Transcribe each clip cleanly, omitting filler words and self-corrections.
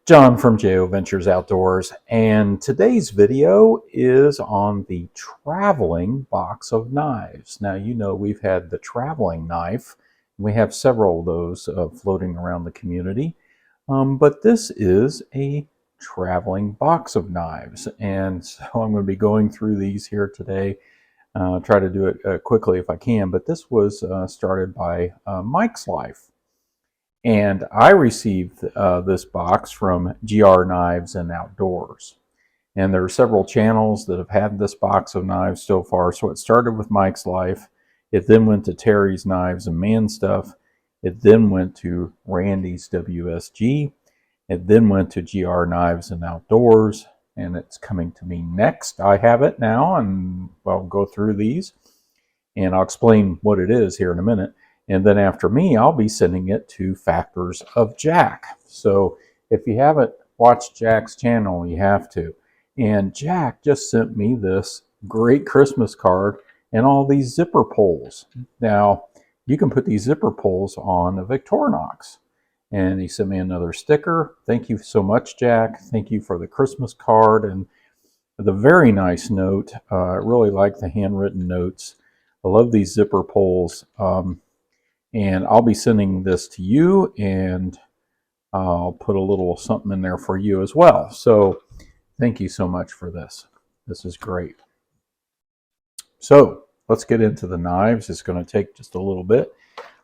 John from JO Ventures Outdoors, and today's video is on the traveling box of knives. Now, you know we've had the traveling knife. We have several of those floating around the community, but this is a traveling box of knives, and so I'm going to be going through these here today. Try to do it quickly if I can, but this was started by Mike's Life. And I received this box from GR Knives and Outdoors. And there are several channels that have had this box of knives so far. So it started with Mike's Life. It then went to Terry's Knives and Man Stuff. It then went to Randy's WSG. It then went to GR Knives and Outdoors. And it's coming to me next. I have it now, and I'll go through these. And I'll explain what it is here in a minute. And then after me, I'll be sending it to Factors of Jack. So if you haven't watched Jack's channel, you have to. And Jack just sent me this great Christmas card and all these zipper pulls. Now, you can put these zipper pulls on a Victorinox. And he sent me another sticker. Thank you so much, Jack. Thank you for the Christmas card and the very nice note. I really like the handwritten notes. I love these zipper pulls. And I'll be sending this to you, and I'll put a little something in there for you as well. So thank you so much for this. This is great. So let's get into the knives. It's going to take just a little bit.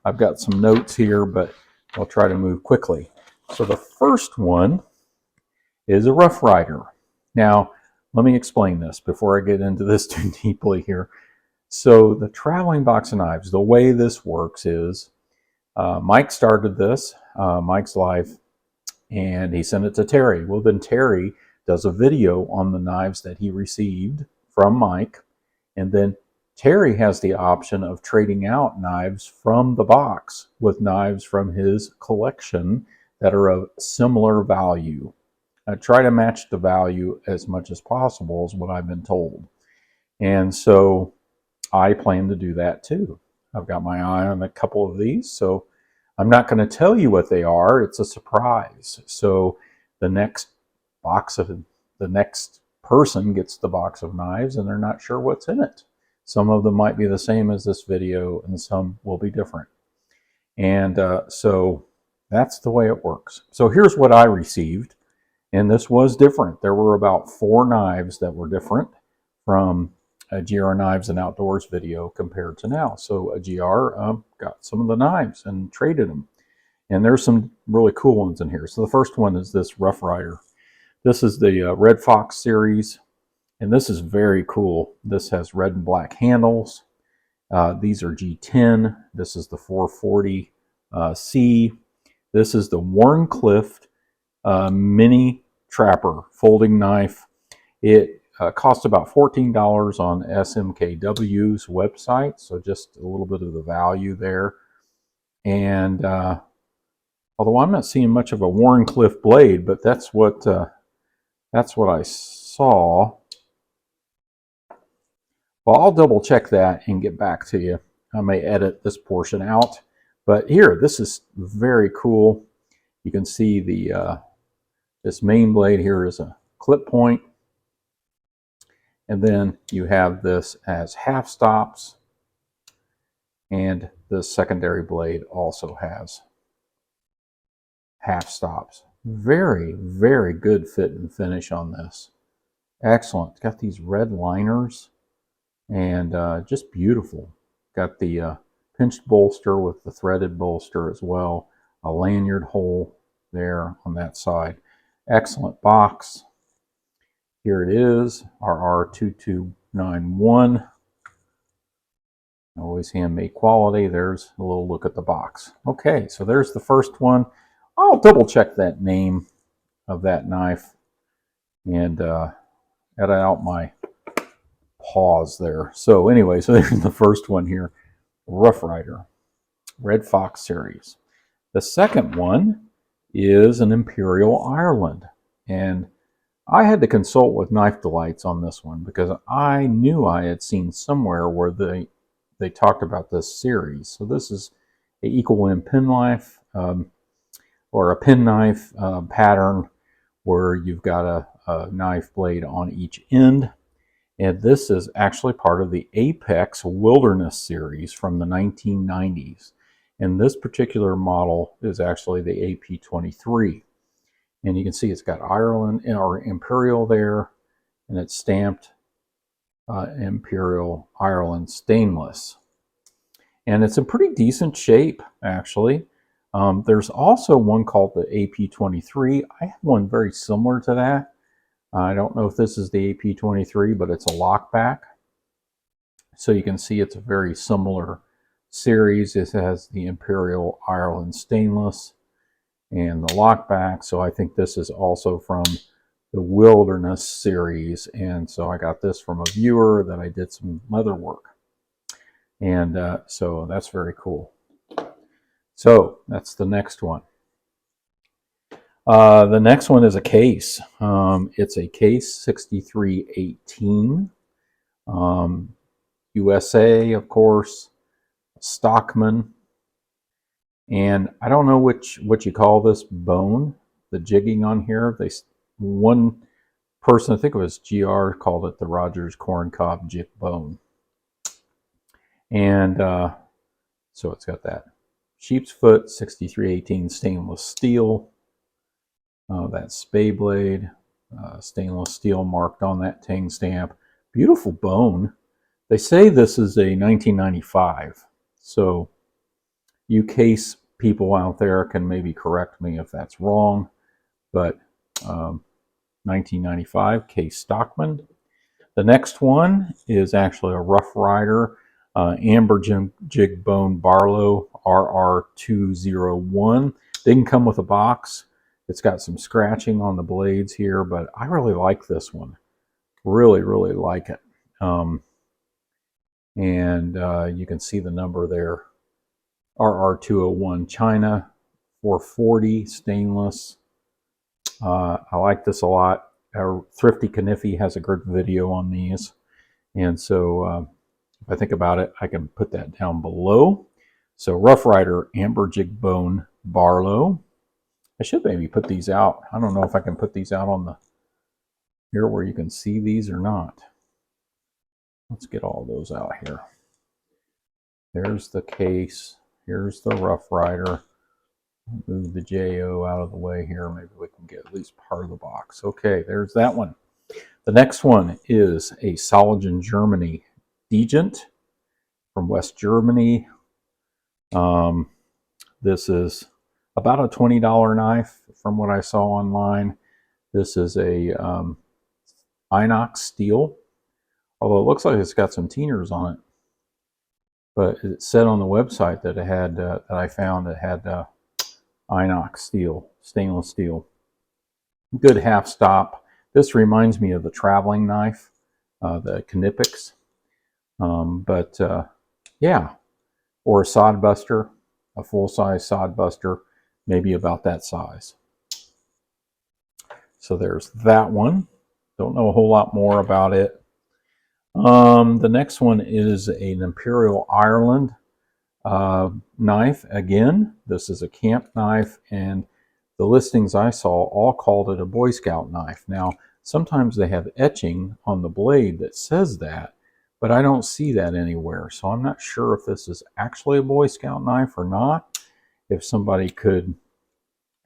I've got some notes here, but I'll try to move quickly. So the first one is a Ruff Rider. Now, let me explain this before I get into this too deeply here. So the traveling box of knives, the way this works is Mike started this, Mike's Life, and he sent it to Terry. Well, then Terry does a video on the knives that he received from Mike, and then Terry has the option of trading out knives from the box with knives from his collection that are of similar value. Try to match the value as much as possible is what I've been told. And so I plan to do that too. I've got my eye on a couple of these, so I'm not going to tell you what they are. It's a surprise. So the next person gets the box of knives, and they're not sure what's in it. Some of them might be the same as this video, and some will be different. And so that's the way it works. So here's what I received, and this was different. There were about 4 knives that were different from a GR Knives and Outdoors video compared to now. So a GR got some of the knives and traded them. And there's some really cool ones in here. So the first one is this Ruff Rider. This is the Red Fox series, and this is very cool. This has red and black handles. These are G10. This is the 440C. This is the Warncliffe Mini Trapper folding knife. It cost about $14 on SMKW's website, so just a little bit of the value there. And although I'm not seeing much of a Warncliffe blade, but that's what I saw. Well, I'll double check that and get back to you. I may edit this portion out, but here, this is very cool. You can see the this main blade here is a clip point. And then you have this as half stops, and the secondary blade also has half stops. Very, very good fit and finish on this. Excellent. It's got these red liners, and just beautiful. Got the pinched bolster with the threaded bolster as well. A lanyard hole there on that side. Excellent box. Here it is, RR2291. Always handmade quality. There's a little look at the box. Okay, so there's the first one. I'll double check that name of that knife and edit out my pause there. So anyway, so there's the first one here, Ruff Rider Red Fox series. The second one is an Imperial Ireland, and I had to consult with Knife Delights on this one because I knew I had seen somewhere where they talked about this series. So this is an equal end pen knife or a pen knife pattern where you've got a knife blade on each end. And this is actually part of the Apex Wilderness series from the 1990s. And this particular model is actually the AP23. And you can see it's got Ireland or Imperial there, and it's stamped Imperial Ireland stainless. And it's in pretty decent shape, actually. There's also one called the AP23. I have one very similar to that. I don't know if this is the AP23, but it's a lockback. So you can see it's a very similar series. It has the Imperial Ireland stainless and the lockback. So I think this is also from the Wilderness series. And so I got this from a viewer that I did some leather work. And so that's very cool. So that's the next one. The next one is a case. It's a case 6318. USA, of course, Stockman. And I don't know what you call this bone, the jigging on here. One person, I think it was GR, called it the Rogers Corncob Jig Bone. And so it's got that sheep's foot 6318 stainless steel. That spay blade, stainless steel marked on that ting stamp. Beautiful bone. They say this is a 1995. So you case people out there can maybe correct me if that's wrong. But 1995 case Stockman. The next one is actually a Ruff Rider Amber Jig Bone Barlow RR201. Didn't come with a box. It's got some scratching on the blades here, but I really like this one. Really, really like it. And you can see the number there. RR201 China, 440 stainless. I like this a lot. Thrifty Kniffy has a good video on these. And so if I think about it, I can put that down below. So Ruff Rider Amber Jig Bone Barlow. I should maybe put these out. I don't know if I can put these out on the here where you can see these or not. Let's get all those out here. There's the case. Here's the Ruff Rider. Move the JO out of the way here. Maybe we can get at least part of the box. Okay, there's that one. The next one is a Soligen Germany Degent from West Germany. This is about a $20 knife from what I saw online. This is a inox steel, although it looks like it's got some Tieners on it. But it said on the website that it had, that I found, it had inox steel, stainless steel. Good half stop. This reminds me of the traveling knife, the Knippix. Yeah, or a sod buster, a full-size sod buster, maybe about that size. So there's that one. Don't know a whole lot more about it. The next one is an Imperial Ireland knife. Again, this is a camp knife, and the listings I saw all called it a Boy Scout knife. Now, sometimes they have etching on the blade that says that, but I don't see that anywhere. So I'm not sure if this is actually a Boy Scout knife or not. If somebody could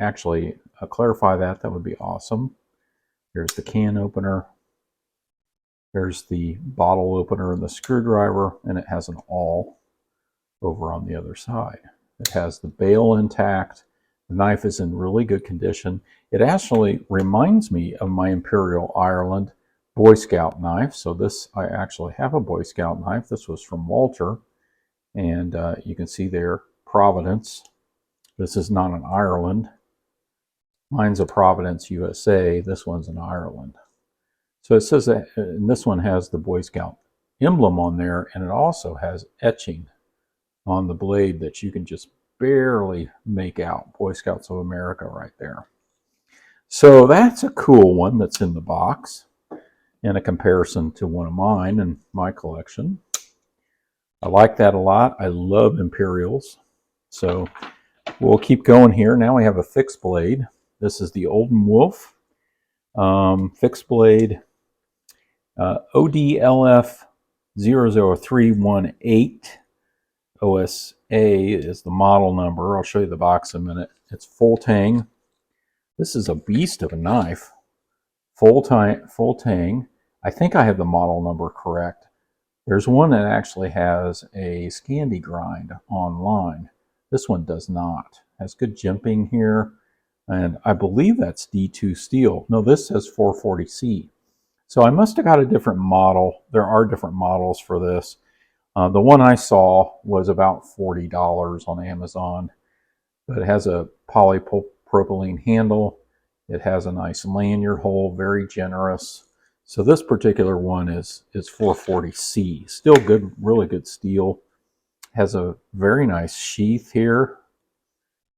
actually clarify that, that would be awesome. Here's the can opener. There's the bottle opener and the screwdriver, and it has an awl over on the other side. It has the bail intact. The knife is in really good condition. It actually reminds me of my Imperial Ireland Boy Scout knife. So this, I actually have a Boy Scout knife. This was from Walter, and you can see there, Providence. This is not an Ireland. Mine's a Providence, USA. This one's in Ireland. So it says that, and this one has the Boy Scout emblem on there, and it also has etching on the blade that you can just barely make out. Boy Scouts of America right there. So that's a cool one that's in the box in a comparison to one of mine in my collection. I like that a lot. I love Imperials. So we'll keep going here. Now we have a fixed blade. This is the Olden Wolf. Fixed blade. ODLF 00318. OSA is the model number. I'll show you the box in a minute. It's full tang. This is a beast of a knife. Full tang. I think I have the model number correct. There's one that actually has a Scandi grind online. This one does not. It has good jimping here, and I believe that's D2 steel. No, this says 440C. So I must have got a different model. There are different models for this. The one I saw was about $40 on Amazon, but it has a polypropylene handle. It has a nice lanyard hole, very generous. So this particular one is 440C. Still good, really good steel. Has a very nice sheath here.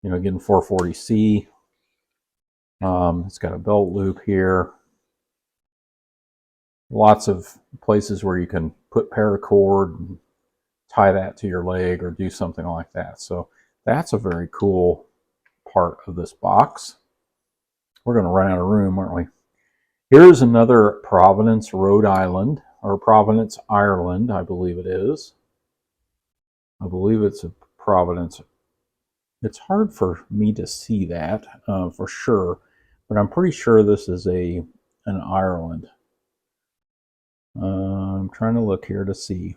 You know, again, 440C. It's got a belt loop here. Lots of places where you can put paracord and tie that to your leg or do something like that. So that's a very cool part of this box. We're going to run out of room, aren't we? Here's another Providence, Rhode Island, or Providence, Ireland, I believe it is. I believe it's a Providence. It's hard for me to see that for sure, but I'm pretty sure this is an Ireland. I'm trying to look here to see.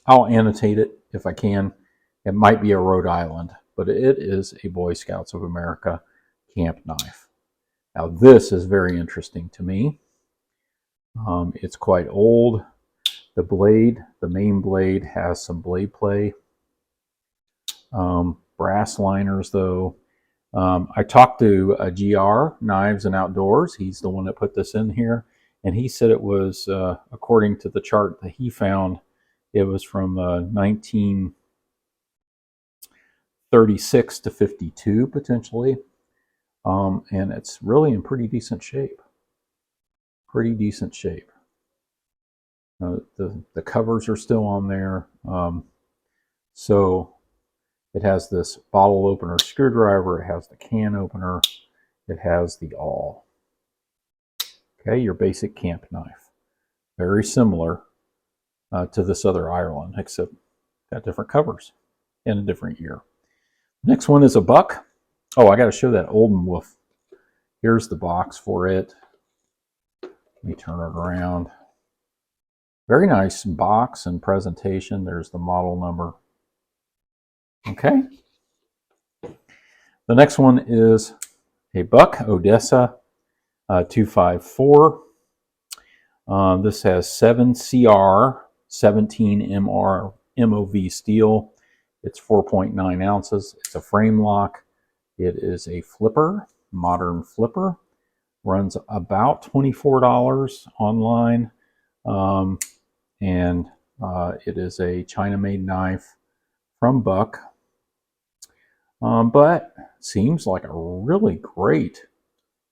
I'll annotate it if I can. It might be a Rhode Island, but it is a Boy Scouts of America camp knife. Now this is very interesting to me. It's quite old. The blade, the main blade, has some blade play. Brass liners though. I talked to GR, Knives and Outdoors. He's the one that put this in here. And he said it was, according to the chart that he found, it was from 1936 to 52 potentially. And it's really in pretty decent shape. Pretty decent shape. The covers are still on there. So it has this bottle opener screwdriver. It has the can opener. It has the awl. Okay, your basic camp knife. Very similar to this other Ireland, except got different covers and a different year. Next one is a buck. Oh, I got to show that Olden wolf. Here's the box for it. Let me turn it around. Very nice box and presentation. There's the model number. Okay. The next one is a buck, Odessa 254. This has 7 CR, 17 MR MOV steel. It's 4.9 ounces. It's a frame lock. It is a flipper, modern flipper. Runs about $24 online. And it is a China-made knife from Buck. But seems like a really great,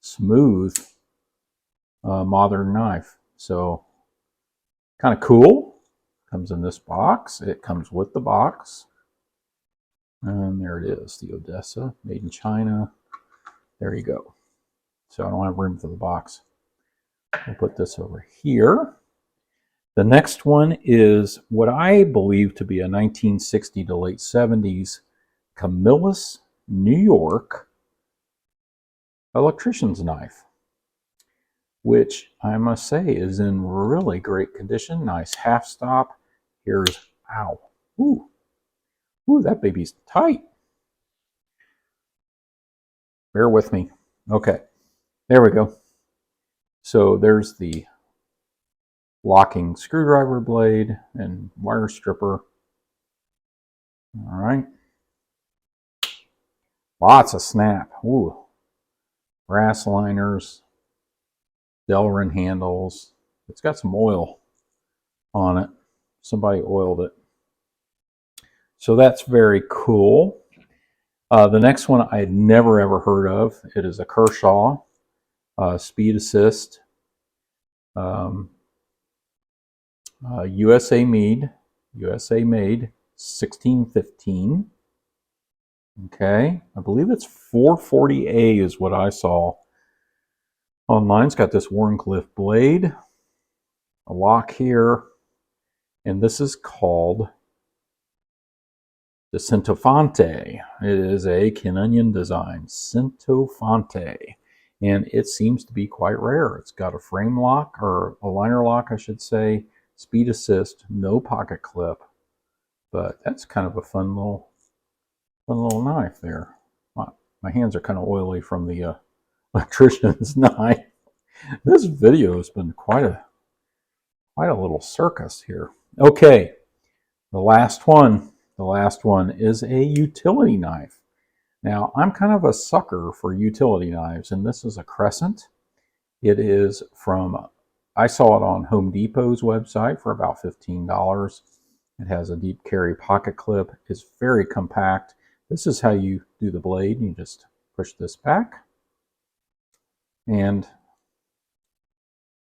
smooth, modern knife. So kind of cool. Comes in this box. It comes with the box. And there it is, the Odessa, made in China. There you go. So I don't have room for the box. We'll put this over here. The next one is what I believe to be a 1960 to late 70s Camilus, New York electrician's knife, which I must say is in really great condition. Nice half stop. Here's, ow, ooh, ooh, that baby's tight. Bear with me. Okay, there we go. So there's the locking screwdriver blade and wire stripper. All right. Lots of snap. Ooh. Brass liners. Delrin handles. It's got some oil on it. Somebody oiled it. So that's very cool. The next one I had never ever heard of. It is a Kershaw Speed Assist. USA made, 1615. Okay, I believe it's 440A is what I saw Online, it's got this Warncliffe blade, a lock here, and this is called the Centofonte. It is a Canonian design, Centofonte, and it seems to be quite rare. It's got a frame lock, or a liner lock, I should say, speed assist, no pocket clip, but that's kind of a fun little knife there. My hands are kind of oily from the electrician's knife. This video has been quite a little circus here. Okay, the last one is a utility knife. Now, I'm kind of a sucker for utility knives, and this is a Crescent. It is from, I saw it on Home Depot's website for about $15. It has a deep carry pocket clip. It's very compact. This is how you do the blade. You just push this back. And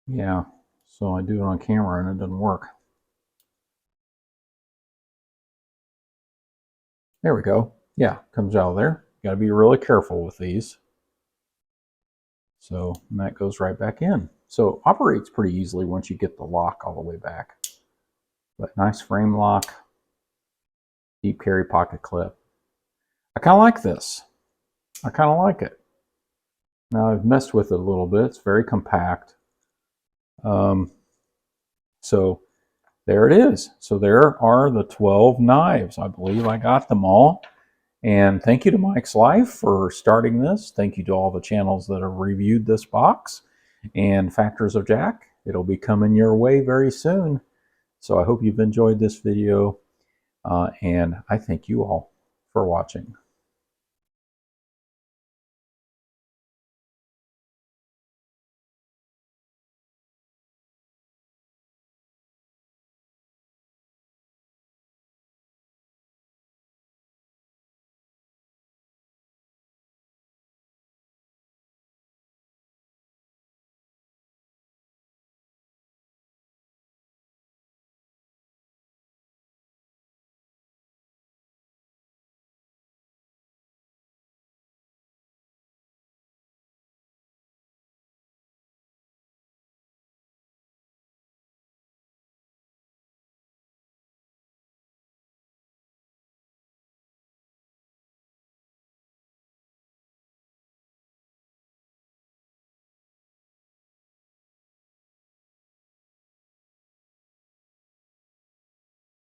yeah, so I do it on camera and it doesn't work. There we go. Yeah, comes out of there. Got to be really careful with these. So that goes right back in. So operates pretty easily once you get the lock all the way back. But nice frame lock, deep carry pocket clip. I kind of like this. I kind of like it. Now I've messed with it a little bit. It's very compact. So there it is. So there are the 12 knives. I believe I got them all. And thank you to Mike's Life for starting this. Thank you to all the channels that have reviewed this box. And Factors of Jack, it'll be coming your way very soon. So I hope you've enjoyed this video. And I thank you all for watching.